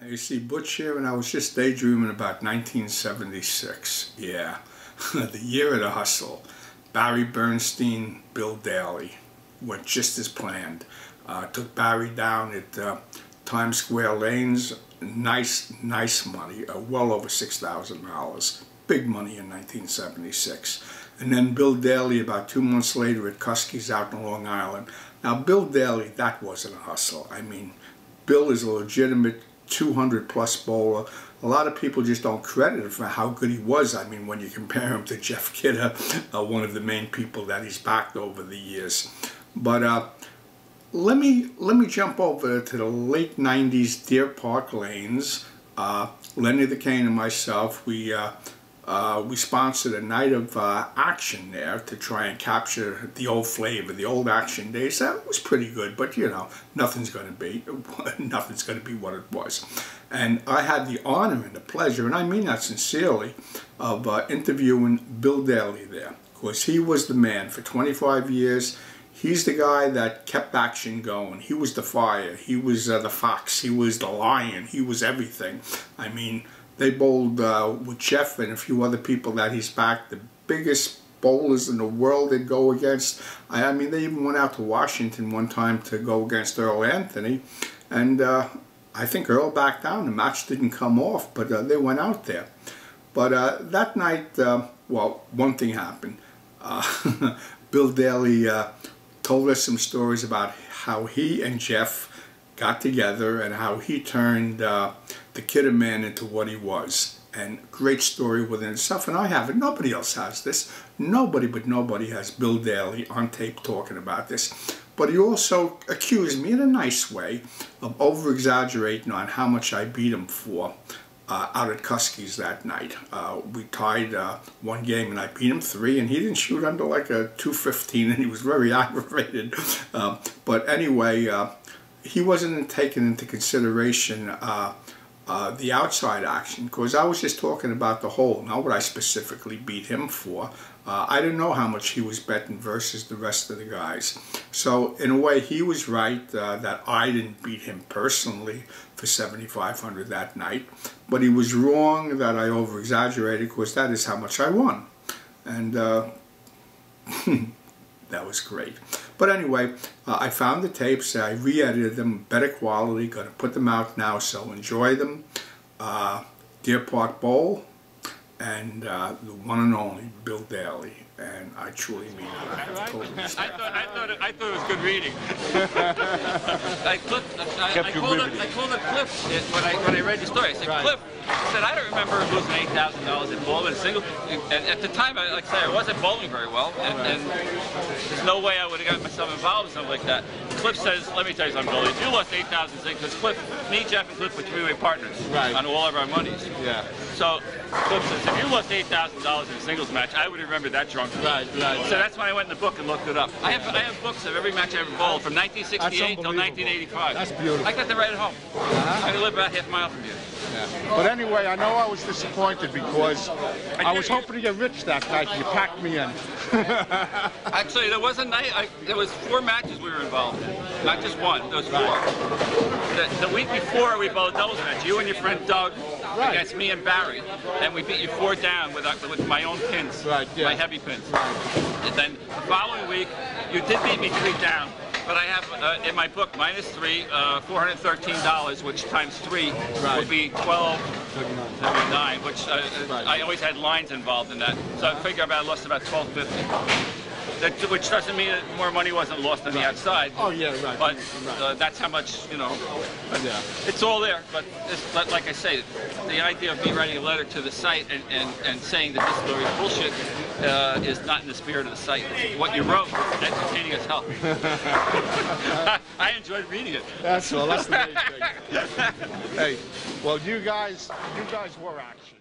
You see, Butch here, and I was just daydreaming about 1976. Yeah, the year of the hustle. Barry Bernstein, Bill Daley went just as planned. Took Barry down at Times Square lanes. Nice money, well over $6,000. Big money in 1976. And then Bill Daley about 2 months later at Kuski's out in Long Island. Now, Bill Daley, that wasn't a hustle. I mean, Bill is a legitimate 200-plus bowler. A lot of people just don't credit him for how good he was. I mean, when you compare him to Jeff Kidder, one of the main people that he's backed over the years. But let me jump over to the late 90s Deer Park lanes. Lenny the Cane and myself, we sponsored a night of action there to try and capture the old flavor, the old action days. That was pretty good, but you know, nothing's going to be what it was. And I had the honor and the pleasure, and I mean that sincerely, of interviewing Bill Daley there. Of course, he was the man for 25 years. He's the guy that kept action going. He was the fire. He was the fox. He was the lion. He was everything. I mean, they bowled with Jeff and a few other people that he's backed, the biggest bowlers in the world they'd go against. I mean, they even went out to Washington one time to go against Earl Anthony, and I think Earl backed down. The match didn't come off, but they went out there. But that night, well, one thing happened. Bill Daley told us some stories about how he and Jeff got together and how he turned the Kidder man into what he was. And great story within itself, and I have it. Nobody else has this. Nobody but nobody has Bill Daley on tape talking about this. But he also accused me in a nice way of over-exaggerating on how much I beat him for out at Kuski's that night. We tied one game and I beat him 3, and he didn't shoot under like a 215, and he was very aggravated. But anyway, he wasn't taking into consideration the outside action, because I was just talking about the whole, not what I specifically beat him for. I didn't know how much he was betting versus the rest of the guys. So in a way, he was right that I didn't beat him personally for 7,500 that night, but he was wrong that I over-exaggerated, because that is how much I won. And that was great. But anyway, I found the tapes, I re-edited them, better quality, going to put them out now, so enjoy them. Deer Park Bowl, and the one and only Bill Daley, and I truly mean it. I thought it was good reading. I called it Cliff when I read the story. I said, right. Cliff. I said, I don't remember losing $8,000 in bowling, single. And at the time, like I say, I wasn't bowling very well, and there's no way I would have got myself involved in something like that. Cliff says, let me tell you something, Billy. If you lost 8,000 because Cliff, me, Jeff, and Cliff were three-way partners on all of our monies. Yeah. So Cliff says, if you lost $8,000 in a singles match, I would remember that drunk. Right. So that's when I went in the book and looked it up. I have books of every match I ever bowled from 1968 until 1985. That's beautiful. I got them right at home. I live about half a mile from you. Yeah. But anyway, I know I was disappointed because I was hoping to get rich that night. You packed me in. Actually, there was a night. There was 4 matches we were involved in, not just one. There was 4. The week before, we bowled a doubles match. You and your friend Doug against me and Barry, and we beat you 4 down with my own pins, my heavy pins. And then the following week, you did beat me 3 down. But I have in my book -3, $413, which times 3 would be 12.79, which I always had lines involved in that. So I figure I lost about $12.50. Which doesn't mean that more money wasn't lost on the outside. Oh yeah, right. But that's how much, you know. Yeah. It's all there. But like I say, the idea of me writing a letter to the site and saying that this story is bullshit is not in the spirit of the site. What you wrote was entertaining as hell. I enjoyed reading it. That's the main thing. Hey, well, you guys were action.